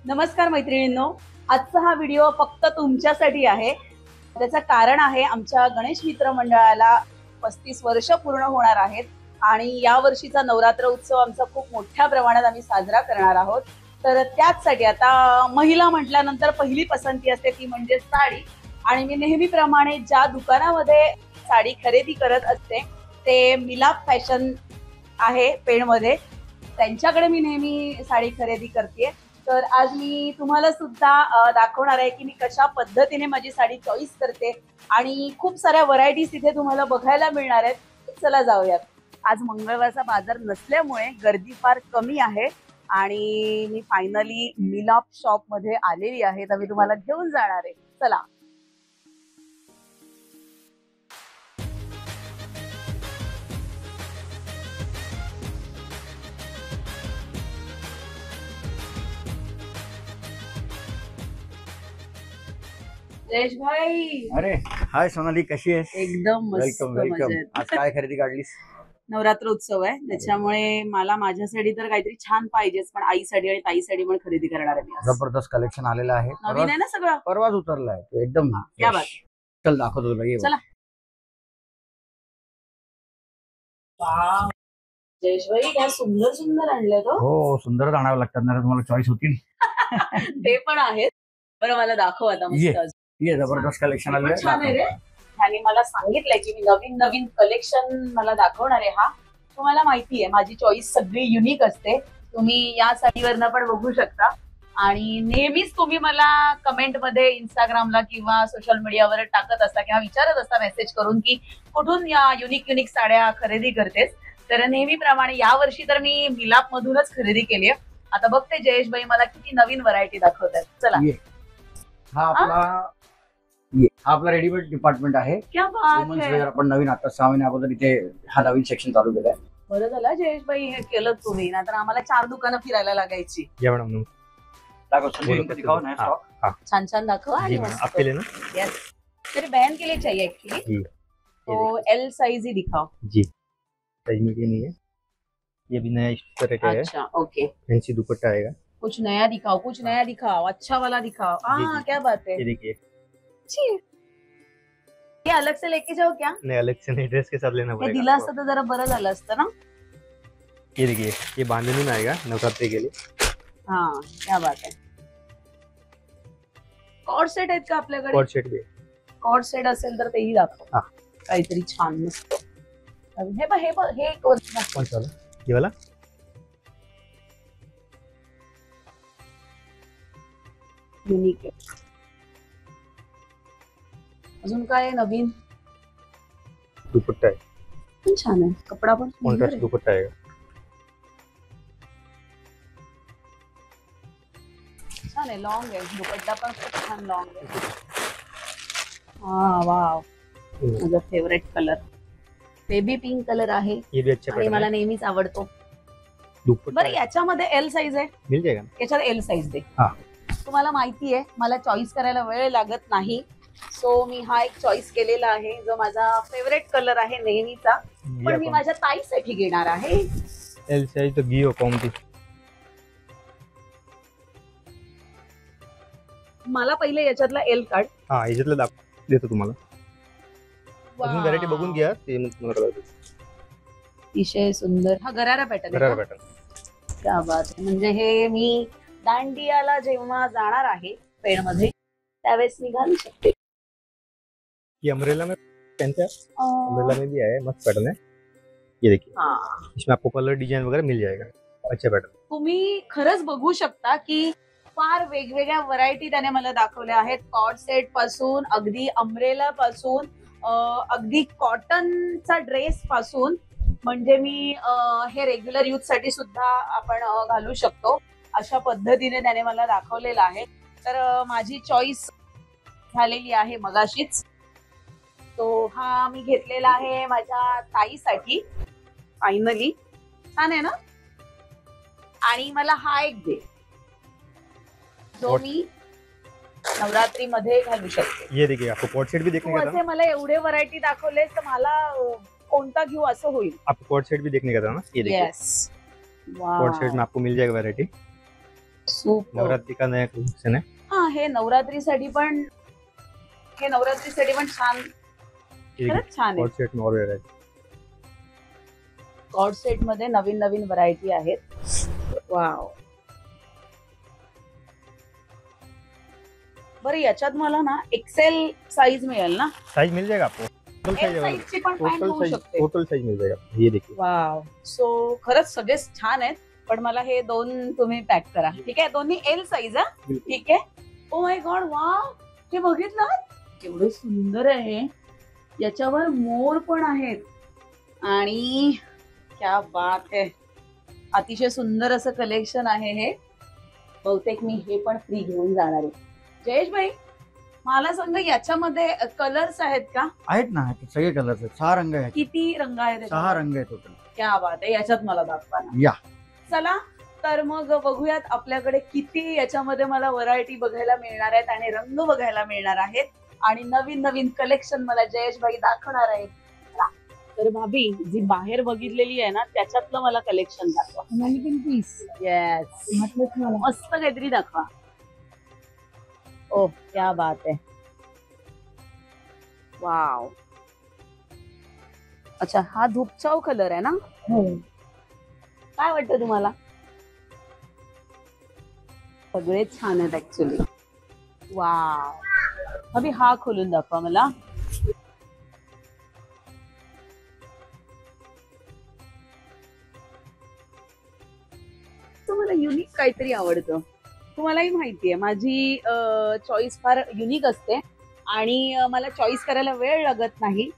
नमस्कार मैत्रिणींनो, आजचा हा व्हिडिओ फक्त तुमच्यासाठी आहे। त्याचं कारण आहे आमच्या गणेश मित्र मंडळाला 35 वर्ष पूर्ण होणार आहेत आणि या वर्षीचा नवरात्र उत्सव आमचा खूप मोठ्या प्रमाणात आम्ही साजरा करणार आहोत। तर त्याचसाठी आता महिला म्हटल्यानंतर पहिली पसंती असते ती म्हणजे साडी। आणि मी नेहमीप्रमाणे ज्या दुकानामध्ये साडी खरेदी करत असते ते मिलाप फॅशन आहे पेणमध्ये, त्यांच्याकडे मी नेहमी साडी खरेदी करते। तर आज मी तुम्हाला सुद्धा दाखवणार आहे की मी कशा पद्धतीने माझी साडी चॉईस करते आणि खूप साऱ्या व्हरायटीज इथे तुम्हाला बघायला मिळणार आहेत। चला जाऊयात। आज मंगळवारचा बाजार नसल्यामुळे गर्दी फार कमी आहे आणि मी फायनली मिलाप शॉप मध्ये आलेली आहे, तर मी तुम्हाला घेऊन जाणार आहे। चला। जयेश भाई, अरे हाय सोनाली, कशी आहेस? एकदम मस्त। Welcome welcome. आज काय खरेदी काढलीस? नवरात्र उत्सव आहे त्याच्यामुळे मला माझ्यासाठी तर काहीतरी छान पाहिजेच, पण आईसाठी आणि ताईसाठी पण खरेदी करणार आहे। जबरदस्त कलेक्शन आलेलं आहे, नवीन आहे ना सगळं, परवाच उतरलाय तो एकदम। क्या बात। चल दाखवतो तुला, ये चला। जयेश भाई काय सुंदर सुंदर आणले तो। हो, सुंदरच आणावं लागतात ना, तुम्हाला चॉईस होतील ते पण आहेत। बरं मला दाखव आता। मस्त ये जबरदस्त कलेक्शन आलेलं छान आहे रे। आणि मला सांगितलंय की मी नवीन नवीन कलेक्शन मला दाखवणार आहे। हा तुम्हाला माहिती आहे माझी चॉईस सगळी युनिक असते, तुम्ही या साडीवरनं पण बघू शकता। आणि नेहमीच तुम्ही मला कमेंट मध्ये इंस्टाग्रामला किंवा सोशल मीडियावर टाकत असता किंवा विचारत असता मेसेज करून की कुठून या युनिक युनिक साड्या खरेदी करतेस। तर नेहमीप्रमाणे यावर्षी तर मी मिलाप मधूनच खरेदी केली आहे। आता बघते जयेश भाई मला किती नवीन व्हरायटी दाखवतात। चला। हा आपला रेडीमेड डिपार्टमेंट आहे। क्या बात वुमन्स है। वेअर आपण नवीन आता 6 महिन्या अगोदर इथे हा नवीन सेक्शन चालू केलाय। बरं झालं जयेश भाई हे केलं तुम्ही, नाहीतर आम्हाला 4 दुकानं फिरायला लागायची। छान छान दाखवा। यस, मेरी बहन के लिए चाहिए एक्चुअली, तो एल साइज ही दिखाओ जी। साइज मीडियम ही है, ये भी नया स्टिकर है। अच्छा ओके, फैंसी दुपट्टा आएगा। कुछ नया दिखाओ, कुछ नया दिखाओ, अच्छा वाला दिखाओ। हाँ क्या बात है। ये देखिए, ये अलग से लेके जाओ क्या? नहीं अलग से नहीं, ड्रेस के साथ लेना हे पड़ेगा। दिला असतं तर जरा बरं झालं असतं ना। ये देखिए, ये बांधनी में आएगा नवरात्रि के लिए। हाँ क्या बात है। कॉर्ड सेट आहेत का आपल्याकडे? कॉर्ड सेट भी है। कॉर्ड सेट असेल तर तेही दाखव। हाँ। काहीतरी छान मस्त। हे बघ हे कौन सा वाला? ये वाला। युनिक आहे। अजून काय नवीन? दुपट्टा है, पण छान आहे, कपडा पण सुंदर कॉन्ट्रास्ट आहे। दुपट्टा आएगा। छान आहे, लॉन्ग आहे, दुपट्टा पण खूप छान लॉन्ग आहे। हा वाव, माझा favourite colour baby pink colour आहे ये भी अच्छा आणि पैटर्न मला है। नेहमीच आवडतो। दुपट्टा बरं याच्यामध्ये एल साइज आहे, मिल जाएगा ना? याच्यात एल साइज दे। हाँ। तुम्हाला माहिती आहे मला चॉईस करायला वेळ लागत नाही, सो मी हा एक चॉईस केलेला आहे जो माझा फेवरेट कलर आहे नेहमीचा, पण मी माझ्या ताईसाठी घेणार आहे। एल साइज तो गियो कौन थी? मला पहिले याच्यातला एल काढ। हाँ, याच्यातलं देतो तुम्हाला। अजून व्हरायटी बघून घ्या, ते मग तुम्हाला कळतं। अतिशय सुंदर हा गरारा पॅटर्न गरारा पॅटर्न। क्या बात आहे। म्हणजे हे मी दांडियाला जेव्हा जाणार आहे पेणमध्ये त्यावेळेस मी घालू शकते। ये अम्ब्रेला में पहनते हैं, अम्ब्रेला में भी है, मस्त पैटर्न है। ये देखिए, हाँ इसमें आपको कलर डिजाइन वगैरह मिल जाएगा, अच्छा पैटर्न। तुम्ही खरंच बघू शकता की फार वेगवेगळ्या व्हरायटी त्याने मला दाखवल्या आहेत। कॉर्ड सेट पासून अगदी अम्ब्रेला पासून अगदी कॉटनचा ड्रेस पासून, म्हणजे मी हे रेग्युलर यूथ साठी सुद्धा आपण घालू शकतो अशा पद्धतीने त्याने मला दाखवलेलं आहे। तर माझी चॉईस झालेली आहे मगाशीच, तो हा मी घेतलेला आहे माझ्या ताईसाठी फायनली। छान आहे ना। आणि मला हा एक दे जो मी नवरात्री मध्ये घालू शकते। ये देखिए, आपको कॉर्ड सेट भी देखने का था। मला एवढे व्हरायटी दाखवलेस तर मला कोणता घेऊ असं होईल। आपको कॉर्ड सेट भी देखने का था ना? ये देखिए, यस, कॉर्ड सेट में आपको मिल जाएगा वैरायटी। सूप नवरात्री का नया कलेक्शन है। हा हे नवरात्रीसाठी पण छान, खरंच छान आहे. और सेट में और variety. कॉर्ड सेट मध्ये नवीन नवीन व्हरायटी आहेत. वाव. बरं याच्यात मला ना एक्सेल साईज मिळेल ना? साइज मिल जाएगा आपको, टोटल एल साइज साईजची पण पॅन्ट होऊ शकते. टोटल साइज मिल जाएगा, ये देखिए। वाव. सो खरंच सगळे छान आहेत, पण मला हे 2 तुम्ही पॅक करा. ठीक आहे, दोन्ही एल साईज. ठीक आहे. Oh my God, wow. हे बघितलं केवढं सुंदर आहे. याच्यावर मोर पण आहेत आणि क्या बात है, अतिशय सुंदर असं कलेक्शन आहे हे. बहुतेक मी हे पण फ्री घेऊन जाणार आहे. जयेश भाई, मला सांगा याच्यामध्ये कलर्स आहेत का? आहेत ना, ह्याच्यात सगळे कलर्स आहेत. 6 रंग आहेत. किती रंग आहेत? 6 रंग आहेत टोटल. क्या बात आहे. याच्यात मला दाखवा ना. या. चला तर मग बघूयात आपल्याकडे किती याच्यामध्ये मला व्हरायटी बघायला मिळणार आहेत आणि रंग बघायला मिळणार आहेत आणि नवीन नवीन कलेक्शन मला जयेश भाई दाखवणार आहेत. तर भाभी जी बाहेर बघितलेली आहे ना त्याच्यातलं मला कलेक्शन दाखवा. पीस. येस, मस्त काहीतरी दाखवा. ओह क्या बात आहे. वाव. अच्छा, हा धूपचाव कलर आहे ना? काय वाटतं तुम्हाला? सगळे छान आहेत ऍक्च्युली. वाव. अभि हा खोलून दाखवा मला. मला युनिक काहीतरी आवडतं. तुम्हालाही माहितीये माझी चॉईस फार युनिक असते आणि मला चॉईस करायला वेळ लागत नाही.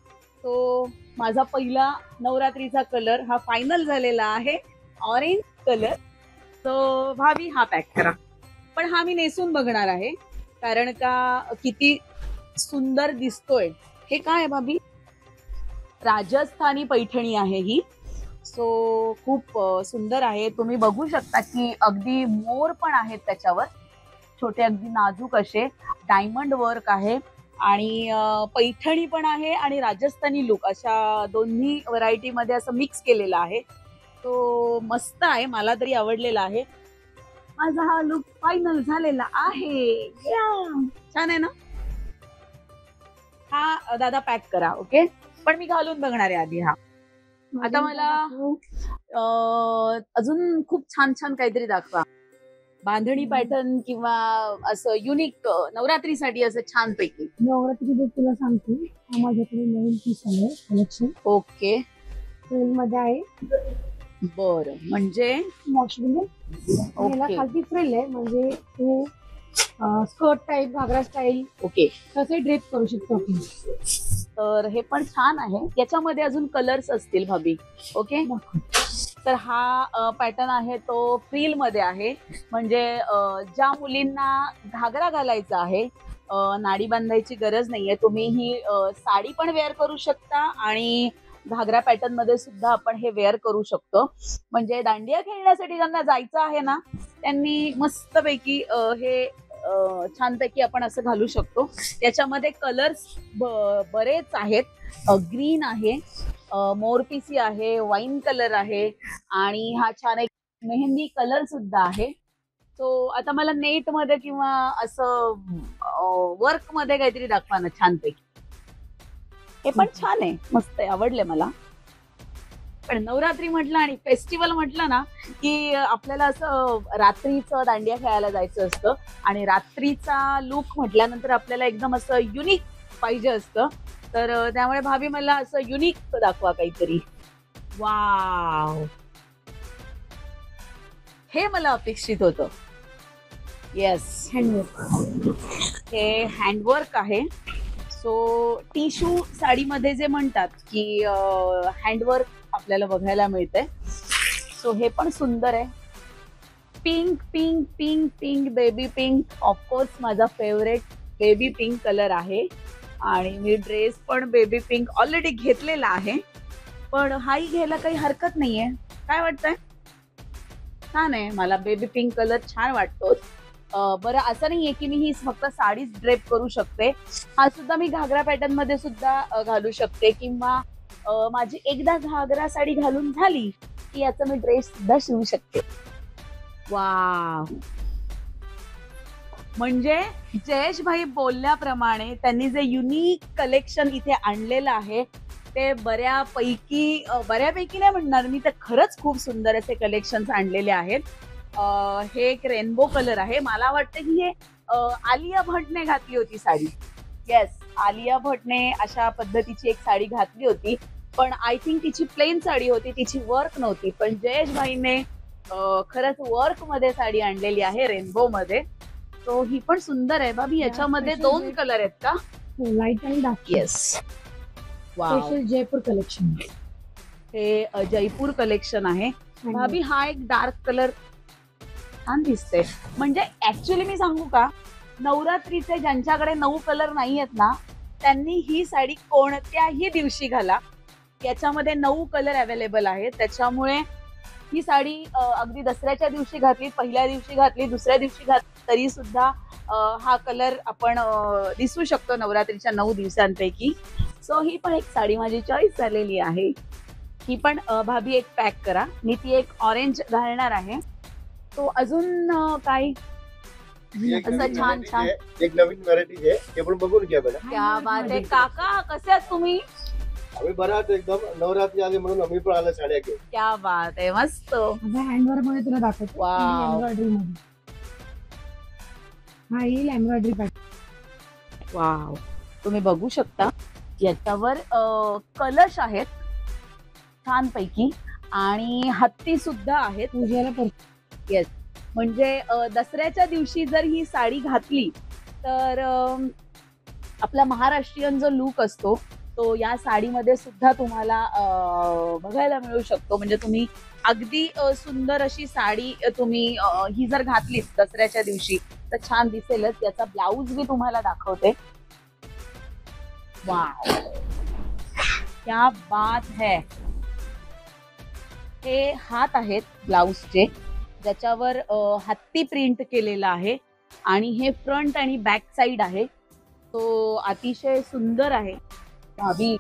तो माझा पहिला नवरात्रीचा कलर हा फायनल झालेला आहे, ऑरेंज कलर. तो भाभी हा पॅक करा. पण हा मी नेसून बघणार आहे कारण का किती सुंदर दिसतोय. हे काय आहे भाभी? राजस्थानी पैठणी आहे ही. सो खूप सुंदर आहे. तुम्ही बघू शकता की अगदी मोर पण आहेत त्याच्यावर, छोटे अगदी नाजूक असे. डायमंड वर्क आहे आणि पैठणी पण आहे आणि राजस्थानी लुक अशा दोन्ही व्हरायटी मध्ये असं मिक्स केलेलं आहे. तो मस्त आहे, मला तरी आवडलेला आहे. माझा हा लुक फायनल झालेला आहे. छान आहे ना? हा दादा पॅक करा. ओके, पण मी घालून बघणार आहे आधी. हा आता मला अजून खूप छान छान काहीतरी दाखवा. बांधणी पॅटर्न किंवा असं युनिक नवरात्रीसाठी असं छान पैकी. नवरात्री तुला सांगते, हा माझ्याकडे नवीन पीस आहे कलेक्शन. ओके, फ्रिल मध्ये आहे. बरं, म्हणजे मॉशरूम याला खालती फ्रिल आहे, म्हणजे तू स्कर्ट टाईप, घागरा स्टाईल ओके तसे ड्रेप करू शकतो आपण. तर हे पण छान आहे. याच्यामध्ये अजून कलर्स असतील भाभी. ओके, तर हा पॅटर्न आहे तो फ्रिल मध्ये आहे. म्हणजे ज्या मुलींना घागरा घालायचा आहे, नाडी बांधायची गरज नाहीये. तुम्ही ही साडी पण वेअर करू शकता आणि घागरा पॅटर्न मध्ये सुद्धा आपण हे वेअर करू शकतो. म्हणजे दांडिया खेळण्यासाठी ज्यांना जायचं आहे ना त्यांनी मस्तपैकी हे छानपैकी आपण असं घालू शकतो. त्याच्यामध्ये कलर्स बरेच आहेत. ग्रीन आहे, मोरपिसी आहे, वाईन कलर आहे आणि हा छान एक मेहंदी कलर सुद्धा आहे. तो आता मला नेट मध्ये किंवा असं वर्क मध्ये काहीतरी दाखवा ना छानपैकी. हे पण छान आहे, मस्त आहे, आवडले मला. पण नवरात्री म्हटलं आणि फेस्टिवल म्हटलं ना की आपल्याला असं रात्रीचं दांडिया खेळायला जायचं असतं आणि रात्रीचा लुक म्हटल्यानंतर आपल्याला एकदम असं युनिक पाहिजे असतं. तर त्यामुळे भाभी मला असं युनिक दाखवा काहीतरी. वाव, हे मला अपेक्षित होतं. Yes, handwork. हे हँडवर्क आहे. सो टिश्यू साडीमध्ये जे म्हणतात की हँडवर्क आपल्याला बघायला मिळतंय. सो हे पण सुंदर आहे. Pink pink pink pink baby pink, of course माझा फेवरेट बेबी पिंक कलर आहे आणि मी ड्रेस पण बेबी पिंक ऑलरेडी घेतलेला आहे. पण हाही घ्यायला काही हरकत नाहीये. काय वाटतंय? छान आहे, मला बेबी पिंक कलर छान वाटतो. बरं, असं नाहीये की मी ही फक्त साडीच ड्रेप करू शकते. हा सुद्धा मी घागरा पॅटर्न मध्ये सुद्धा घालू शकते किंवा माझी एकदा घागरा साडी घालून झाली की याचा मी ड्रेस सुद्धा शिवू शकते. वाव, म्हणजे जयेश भाई बोलल्याप्रमाणे त्यांनी जे युनिक कलेक्शन इथे आणलेलं आहे ते बऱ्यापैकी नाही म्हणणार मी, तर खरंच खूप सुंदर असे कलेक्शन आणलेले आहेत. हे एक रेनबो कलर आहे. मला वाटतं की हे आलिया भटने घातली होती साडी. येस, आलिया भटने अशा पद्धतीची एक साडी घातली होती, पण आय थिंक तिची प्लेन साडी होती, तिची वर्क नव्हती. पण जयेश भाईने खरंच वर्क मध्ये साडी आणलेली आहे रेनबो मध्ये. तो ही पण सुंदर आहे भाभी. याच्यामध्ये 2 कलर आहेत का? लाईट आणि dark. Yes, special Jaipur collection. हे जयपूर कलेक्शन आहे भाभी. हा एक डार्क कलर छान दिसते. म्हणजे ऍक्च्युली मी सांगू का, नवरात्रीचे ज्यांच्याकडे 9 कलर नाही आहेत ना, त्यांनी ही साडी कोणत्याही दिवशी घाला. याच्यामध्ये 9 कलर अवेलेबल आहेत. त्याच्यामुळे ही साडी अगदी दसऱ्याच्या दिवशी घातली, पहिल्या दिवशी घातली, दुसऱ्या दिवशी घातली तरी सुद्धा हा कलर आपण दिसू शकतो नवरात्रीच्या 9 दिवसांपैकी. सो ही पण एक साडी माझी चॉईस झालेली आहे. ही पण भाभी एक पॅक करा. मी ती एक ऑरेंज घालणार आहे. तो अजून काय असं छान छान एक नवीन व्हरायटी आहे, ते पण बघून घ्या बघा. क्या बात आहे काका, कसे आहात तुम्ही? आम्ही बराच एकदम नवरात्री आली म्हणून आम्ही पण आल्या साड्या घेऊन. क्या बात आहे, मस्त. हँडवर्क मध्ये तुला दाखवतो. वाव. एम्ब्रॉयडरी मध्ये हा येईल एम्ब्रॉयडरी पॅटर्न. वाव, तुम्ही बघू शकता याच्यावर कलश आहेत छानपैकी आणि हत्ती सुद्धा आहेत. पूजेला येस, म्हणजे दसऱ्याच्या दिवशी जर ही साडी घातली तर आपला महाराष्ट्रीयन जो लुक असतो तो या साडीमध्ये सुद्धा तुम्हाला बघायला मिळू शकतो. म्हणजे तुम्ही अगदी सुंदर अशी साडी तुम्ही ही जर घातलीच दसऱ्याच्या दिवशी तर छान दिसेलच. याचा ब्लाऊज मी तुम्हाला दाखवते. वाव, क्या बात है. हे हात आहेत ब्लाऊजचे, ज्याच्यावर हत्ती प्रिंट केलेला आहे आणि हे फ्रंट आणि बॅक साइड आहे. तो अतिशय सुंदर आहे. भाभी,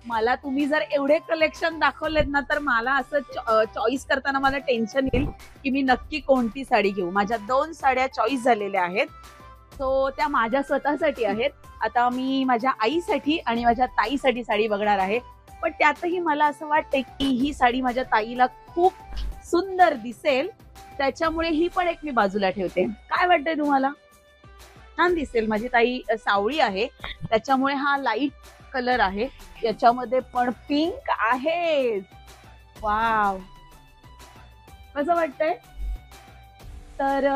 मला तुम्ही जर एवढे कलेक्शन दाखवलेत ना तर मला असं चॉईस करताना मला टेन्शन येईल की मी नक्की कोणती साडी घेऊ. माझ्या 2 साड्या चॉईस झालेल्या आहेत. सो त्या माझ्या स्वतःसाठी आहेत. आता मी माझ्या आईसाठी आणि माझ्या ताईसाठी साडी बघणार आहे. पण त्यातही मला असं वाटतंय की ही साडी माझ्या ताईला खूप सुंदर दिसेल, त्याच्यामुळे ही पण एक मी बाजूला ठेवते. काय वाटतंय तुम्हाला? छान दिसेल. माझी ताई सावळी आहे त्याच्यामुळे हा लाईट कलर आहे. याच्यामध्ये पण पिंक आहे. वाव, कसं वाटतंय? तर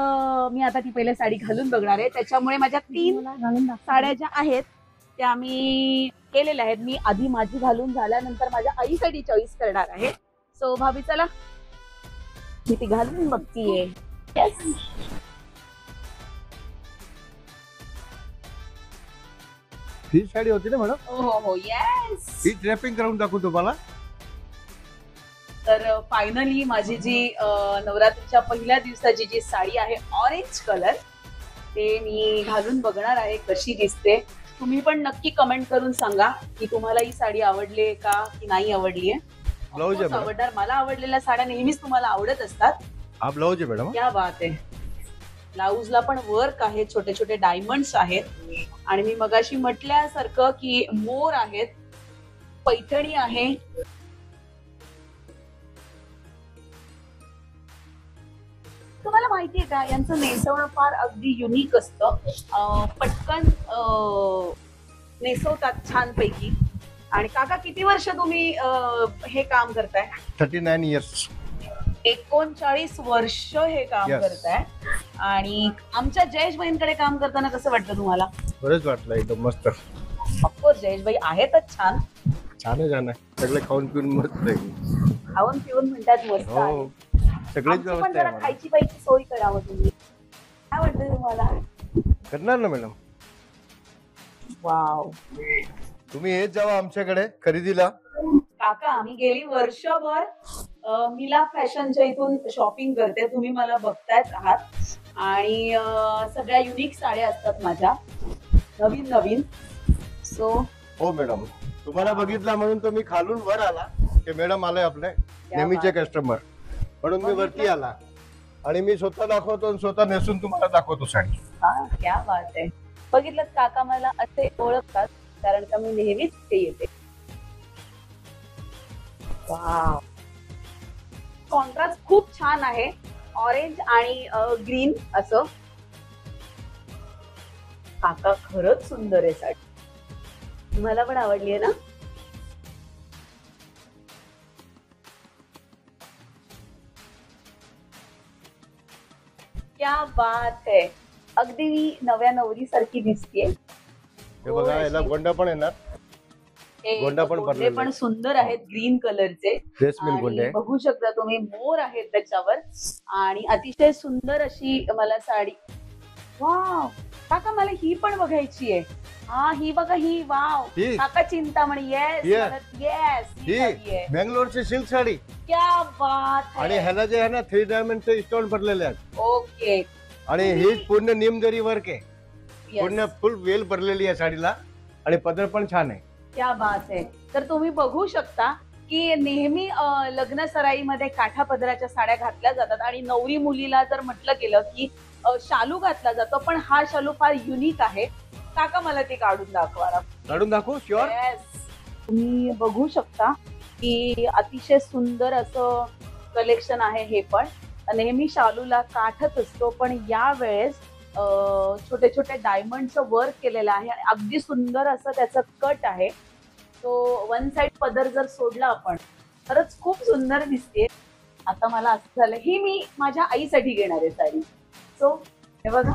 मी आता ती पहिले साडी घालून बघणार आहे. त्याच्यामुळे माझ्या 3 साड्या ज्या आहेत त्या मी केलेल्या आहेत. मी आधी माझी घालून झाल्यानंतर माझ्या आईसाठी चॉईस करणार आहे. सो भाभी चला मी ती घालून बघतीये. येस, ही साडी होती ना मॅडम? हो हो येस. ही ड्रेपिंग करून दाखवू तुम्हाला. तर फायनली माझी जी नवरात्रीच्या पहिल्या दिवसाची जी साडी आहे ऑरेंज कलर, ते मी घालून बघणार आहे कशी दिसते. तुम्ही पण नक्की कमेंट करून सांगा की तुम्हाला ही साडी आवडली का की नाही आवडली आहे. ब्लाऊज आहे आवडणार. मला आवडलेल्या साड्या नेहमीच तुम्हाला आवडत असतात. हा ब्लाऊज आहे मॅडम. क्या बात आहे. ब्लाऊजला पण वर्क आहे, छोटे छोटे डायमंड्स आहेत आणि मी मगाशी म्हटल्यासारखं की मोर आहेत, पैठणी आहे. तुम्हाला माहितीये का यांचं नेसवणं फार अगदी युनिक असतं. पटकन नेसवतात छानपैकी. आणि काका किती वर्ष तुम्ही हे काम करताय? 39 इयर्स. 39 वर्ष हे काम Yes. करताय. आणि आमच्या जयेश भाईंकडे काम करताना कसं वाटतं तुम्हाला? बरंच वाटलं, एकदम मस्त. ऑफकोर्स जयेश भाई आहेतच छान. छान आहे, छान आहे. सगळे खाऊन पिऊन मस्त आहे. खाऊन पिऊन म्हणतात मस्त आहे. हो, सगळीच आमची पण व्यवस्था जरा आहे मला. खायची पाहिजे सोय करावं तुम्ही. काय वाटतंय तुम्हाला? करणार ना मॅडम. वाव, तुम्ही येत जावा आमच्याकडे खरेदीला. काका मी गेली वर्षभर मिला फॅशनच्या इथून शॉपिंग करते. तुम्ही मला बघतायच आहात. आणि सगळ्या युनिक साड्या असतात माझ्या, नवीन नवीन. सो हो मॅडम, तुम्हाला बघितला म्हणून तो मी खालून वर आला की मॅडम आलाय आपले नेहमीचे कस्टमर, म्हणून मी वरती आला. आणि मी स्वतः दाखवतो आणि स्वतः नेसून तुम्हाला दाखवतो साडी. हा क्या बात आहे. बघितलं काका मला असे ओळखतात कारण का मी नेहमीच इथे येते. वाव, कॉन्ट्रास्ट खूप छान आहे, ऑरेंज आणि ग्रीन असं. काका खरंच सुंदर आहे साडी, मला पण आवडली आहे ना. क्या बात आहे, अगदी मी नव्या नवरी सारखी दिसतेय. हे बघा याला गोंडा पण येणार. गोंडा पण गोंडे भरलेले पण आहे. सुंदर आहेत ग्रीन कलरचे. जेस्मिन गोंडे आणि बघू शकता तुम्ही मोर आहेत त्याच्यावर आणि अतिशय सुंदर अशी मला साडी. वाव काका, मला ही पण बघायची आहे. हा ही बघा, ही वाव ही काका चिंतामणी. येस येस, ही बेंगलोरची सिल्क साडी. क्या बात आणि है. ह्याला जे आहे ना 3 डायमंडचे स्टोन भरलेले आहेत. ओके. आणि ही पूर्ण निमजरी वर्क आहे. Yes. पूर्ण फुल वेल भरलेली आहे साडीला आणि पदर पण छान आहे. क्या बात आहे. तर तुम्ही बघू शकता की नेहमी लग्न सराईमध्ये काठा पदराच्या साड्या घातल्या जातात आणि नवरी मुलीला जर म्हटलं गेलं की शालू घातला जातो, पण हा शालू फार युनिक आहे. काका मला ते काढून दाखवा. काढून दाखवू शुअर. Yes. तुम्ही बघू शकता की अतिशय सुंदर असं कलेक्शन आहे हे पण. नेहमी शालूला काठच असतो, पण या वेळेस छोटे छोटे डायमंडचं वर्क केलेलं आहे आणि अगदी सुंदर असं त्याचं कट आहे. तो वन साइड पदर जर सोडला आपण खरंच खूप सुंदर दिसते. आता मला असं झालं ही मी माझ्या आईसाठी घेणार आहे साडी. सो हे बघा,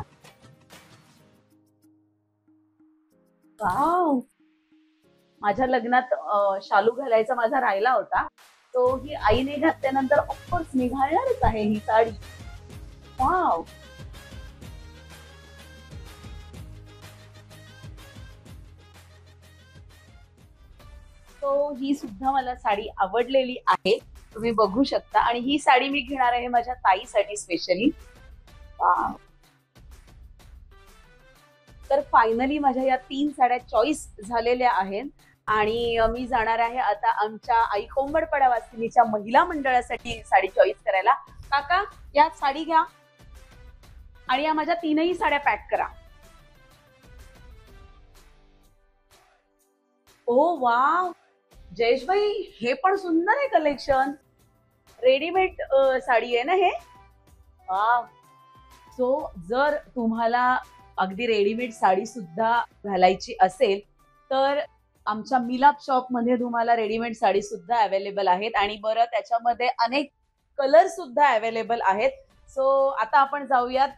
वाव, माझ्या लग्नात शालू घालायचा माझा राहिला होता, तो ही आईने घातल्यानंतर ऑफकोर्स मी घालणारच आहे ही साडी. वाव, तो ही सुद्धा मला साडी आवडलेली आहे, तुम्ही बघू शकता. आणि ही साडी मी घेणार आहे माझ्या ताईसाठी स्पेशली. तर फायनली माझ्या या 3 साड्या चॉईस झालेल्या आहेत आणि मी जाणार आहे आता आमच्या आई कोंबडपाडा वासिनीच्या महिला मंडळासाठी साडी चॉईस करायला. काका या साडी घ्या आणि या माझ्या 3ही साड्या पॅक करा. ओ वाव जयेश भाई, हे पण सुंदर आहे कलेक्शन. रेडीमेड साडी आहे ना हे. वाव. सो जर तुम्हाला अगदी रेडीमेड साडी सुद्धा घालायची असेल तर आमच्या मिलाप शॉप मध्ये तुम्हाला रेडीमेड साडी सुद्धा अवेलेबल आहेत आणि बरं त्याच्यामध्ये अनेक कलर सुद्धा अवेलेबल आहेत. सो आता आपण जाऊयात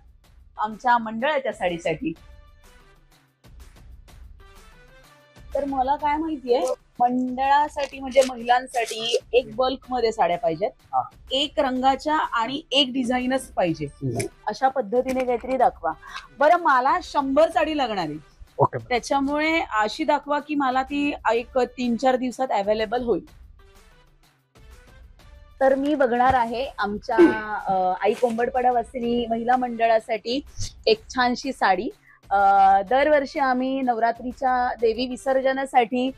आमच्या मंडळाच्या साडीसाठी. तर मला काय माहितीये, मंडळासाठी म्हणजे महिलांसाठी एक बल्क मध्ये साड्या पाहिजेत, एक रंगाच्या आणि एक डिझाईनच पाहिजे. अशा पद्धतीने काहीतरी दाखवा. बरं मला 100 साडी लागणार आहे. ओके. त्याच्यामुळे अशी दाखवा की मला ती एक 3-4 दिवसात अवेलेबल होईल. तर मी बघणार आहे आमच्या आई कोंबडपाडा वासिनी महिला मंडळासाठी एक छानशी साडी. दरवर्षी आम्ही नवरात्रीच्या देवी विसर्जनासाठी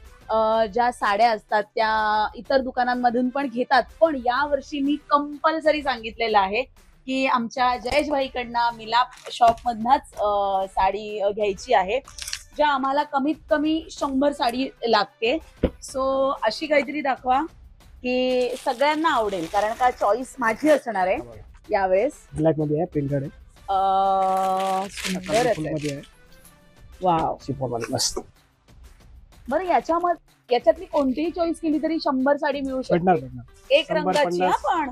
ज्या साड्या असतात त्या इतर दुकानांमधून पण घेतात, पण या वर्षी मी कंपल्सरी सांगितलेलं आहे की आमच्या जयेश भाईकडनं मिलाप शॉप मधनच साडी घ्यायची आहे, ज्या आम्हाला कमीत कमी 100 साडी लागते. सो अशी काहीतरी दाखवा की सगळ्यांना आवडेल, कारण का चॉईस माझी असणार आहे यावेळेस. ब्लॅक मध्ये आहे, प्रिंटेड आहे, सुंदर मध्ये आहे. वाव. शिफॉन वाली मस्त. बरं याच्यातली कोणतीही चॉईस केली तरी 100 साडी मिळू भेटणार शकते. भेटणार एक रंगाची. पण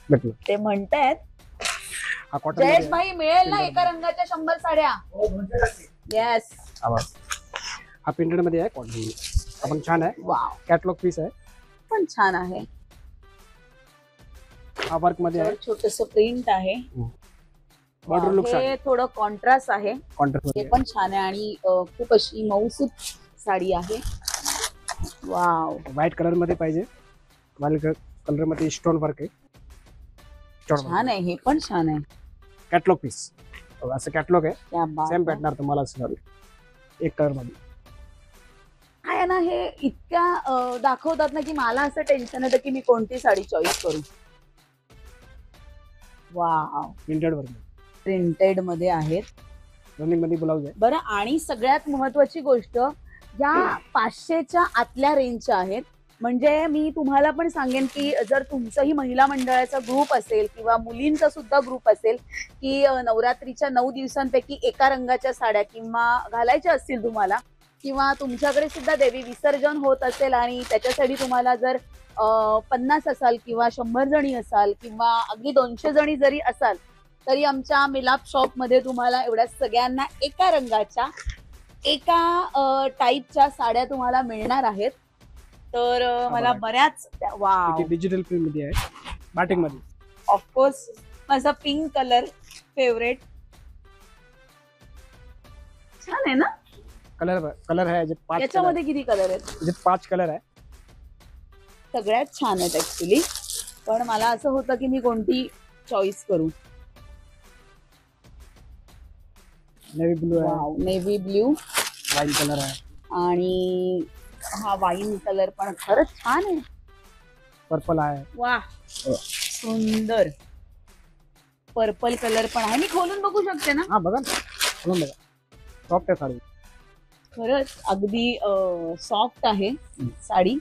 भेटणार. ते म्हणतायत हा कॉटन जयेश भाई मिळेल ना एका रंगाच्या 100 साड्या. येस. हा प्रिंटेड मध्ये आहे, कॉटन मध्ये. आपण छान आहे. वाव, कॅटलॉग पीस आहे, पण छान आहे. हा वर्क मध्ये आहे, छोटस प्रिंट आहे. बॉर्डर लुक हे थोडं कॉन्ट्रास्ट आहे, कॉन्ट्रास्ट हे मध्ये पण छान आहे आणि खूप अशी मऊसूत साडी आहे. वाव. व्हाईट कलर मध्ये पाहिजे, व्हाईट कलर मध्ये स्टोन वर्क आहे. छान आहे, हे पण छान आहे. कॅटलॉग पीस असं कॅटलॉग आहे, क्या बात सेम आहे. भेटणार तुम्हाला असणार एक कलर मध्ये. काय ना हे इतक्या दाखवतात ना की मला असं टेन्शन येतं की मी कोणती साडी चॉईस करू. वाव, प्रिंटेड वर्क प्रिंटेड मध्ये आहेत रनिंग मध्ये ब्लाऊज आहे. बरं. आणि सगळ्यात महत्वाची गोष्ट, या 500च्या आतल्या रेंजच्या आहेत. म्हणजे मी तुम्हाला पण सांगेन की जर तुमचंही महिला मंडळाचा ग्रुप असेल किंवा मुलींचा सुद्धा ग्रुप असेल की नवरात्रीच्या 9 दिवसांपैकी एका रंगाच्या साड्या किंवा घालायच्या असतील तुम्हाला, किंवा तुमच्याकडे सुद्धा देवी विसर्जन होत असेल आणि त्याच्यासाठी तुम्हाला जर 50 असाल किंवा 100 जणी असाल किंवा अगदी 200 जणी जरी असाल, तरी आमच्या मिलाप शॉप मध्ये तुम्हाला एवढ्या सगळ्यांना एका रंगाच्या एका टाईपच्या साड्या तुम्हाला मिळणार आहेत. तर मला बऱ्याच वाव, डिजिटल प्रिंट मध्ये आहे, बाटिक मध्ये. ऑफकोर्स माझा पिंक कलर फेवरेट. छान आहे ना. कलर आहे याच्यात 5. याच्यामध्ये किती कलर आहेत? याच्यात 5 कलर आहे. सगळ्यात छान आहेत ऍक्च्युली, पण मला असं होतं की मी कोणती चॉईस करू. नेव्ही ब्लू आहे, नेव्ही ब्ल्यू वाईन कलर आहे, आणि हा वाईन कलर पण खरंच छान आहे. पर्पल आहे. वा, सुंदर. पर्पल कलर पण आहे. मी खोलून बघू शकते ना? हा बघा, खोलून बघा. सॉफ्ट आहे साडी. खरंच अगदी सॉफ्ट आहे साडी.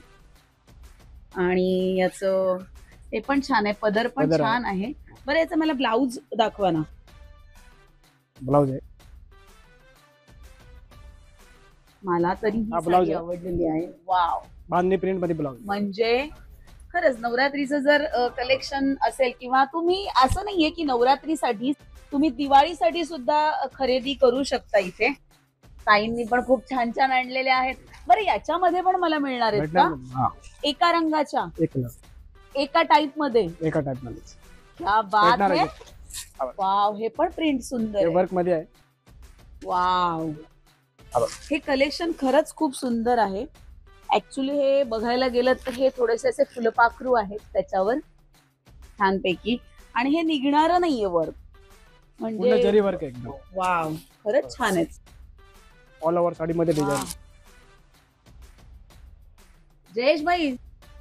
आणि याचं ते पण छान आहे, पदर पण पदर आहे. छान आहे. बरं, याचं मला ब्लाऊज दाखवा ना. ब्लाऊज आहे. मला तरी ही हा, ब्लाऊज साडी आहे. आवडलेली आहे. वाव, बांधणी प्रिंट मध्ये ब्लाऊज. म्हणजे खरंच नवरात्रीचं जर कलेक्शन असेल, किंवा तुम्ही असं नाहीये की नवरात्रीसाठी, तुम्ही दिवाळीसाठी सुद्धा खरेदी करू शकता. इथे ताईंनी पण खूप छान छान आणलेले आहेत. बरं, याच्यामध्ये पण मला मिळणार आहेत का? हा, एका रंगाच्या एक कलर, एका टाइप मध्ये? एका टाइप मध्ये. क्या बात भेटणार आहे. आहे. वाव, हे पण प्रिंट सुंदर आहे. वर्क मध्ये आहे. वाव, हे कलेक्शन खरंच खूप सुंदर आहे. ऍक्च्युली हे बघायला गेलं तर हे थोडेसे असे फुलपाखरू आहेत त्याच्यावर छानपैकी, आणि हे निघणारं नाहीये वर्क. पूर्ण म्हणजे जरी वर्क आहे एकदम. वाव, खरंच छान आहे. ऑल ओव्हर साडी मध्ये डिझाईन. जयेश भाई,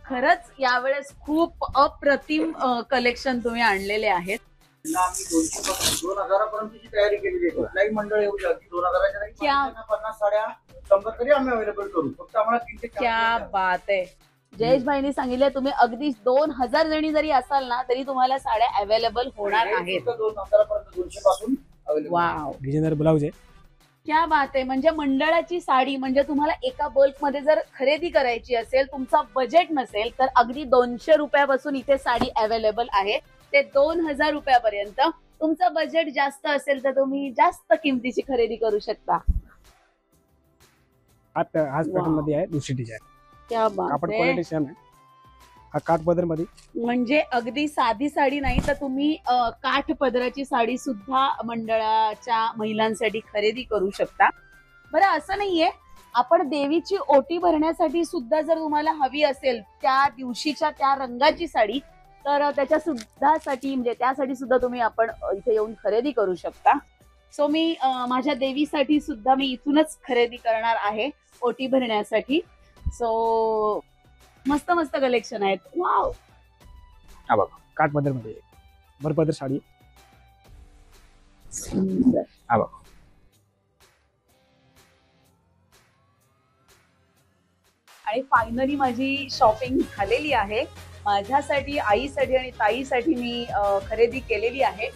खरंच यावेळेस खूप अप्रतिम कलेक्शन तुम्ही आणलेले आहेत. आम्ही 2,000पर्यंतची तयारी केलेली आहे. कुठलाही मंडळ येऊ शकते 2,000च्या नाही, क्या? 50 साड्या 100 तरी आम्ही अवेलेबल करू. फक्त आम्हाला 3 ते 4 क्या बात आहे. जयेश भाईनी सांगितलं तुम्ही अगदी 2,000 जणी जरी असाल ना, तरी तुम्हाला साड्या अवेलेबल होणार आहेत. 2,000पर्यंत 200 पासून अवेलेबल. वाव, डिझायनर ब्लाऊज आहे. क्या बात आहे. म्हणजे मंडळाची साडी, म्हणजे तुम्हाला एका बल्क मध्ये जर खरेदी करायची असेल, तुमचा बजेट नसेल, तर अगदी 200 रुपयापासून इथे साडी अवेलेबल आहे ते 2,000 रुपयापर्यंत. तुमचं बजेट जास्त असेल तर तुम्ही जास्त किमतीची खरेदी करू शकता. हाच पॅटर्न मध्ये आहे, दुसरी डिझाईन. क्या कापड बात आहे. क्वालिटी सेम आहे. हा काठ पदर मध्ये. म्हणजे अगदी साधी साडी नाही, तर तुम्ही काठ पदराची साडी सुद्धा मंडळाच्या महिलांसाठी खरेदी करू शकता. बरं, असं नाहीये, आपण देवीची ओटी भरण्यासाठी सुद्धा जर तुम्हाला हवी असेल त्या दिवशीच्या त्या रंगाची साडी, तर त्याच्या सुद्धा साठी, म्हणजे त्यासाठी सुद्धा तुम्ही आपण इथे येऊन खरेदी करू शकता. सो मी माझ्या देवीसाठी सुद्धा मी इथूनच खरेदी करणार आहे ओटी भरण्यासाठी. सो मस्त मस्त कलेक्शन आहेत. वाव, हा बघा, काठ पदर मध्ये भरपदर साडी. सुंदर. हा बघा, आणि फायनली माझी शॉपिंग झालेली आहे. माझ्यासाठी, आईसाठी आणि ताईसाठी मी खरेदी केलेली आहे.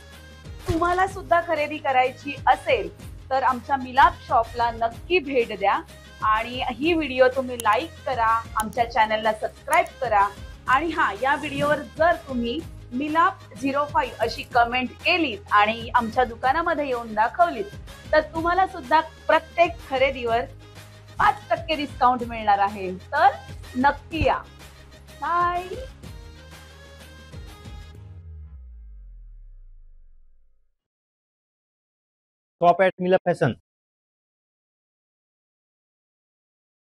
तुम्हाला सुद्धा खरेदी करायची असेल तर आमच्या मिलाप शॉपला नक्की भेट द्या. आणि ही व्हिडिओ तुम्ही लाईक करा, आमच्या चॅनलला सबस्क्राईब करा. आणि हा, या व्हिडिओवर जर तुम्ही मिलाप 05 अशी कमेंट केलीत आणि आमच्या दुकानामध्ये येऊन दाखवलीत, तर तुम्हाला सुद्धा प्रत्येक खरेदीवर 5% डिस्काउंट मिळणार आहे. तर नक्की या. बाय. शॉप ॲट मिलाप फॅशन.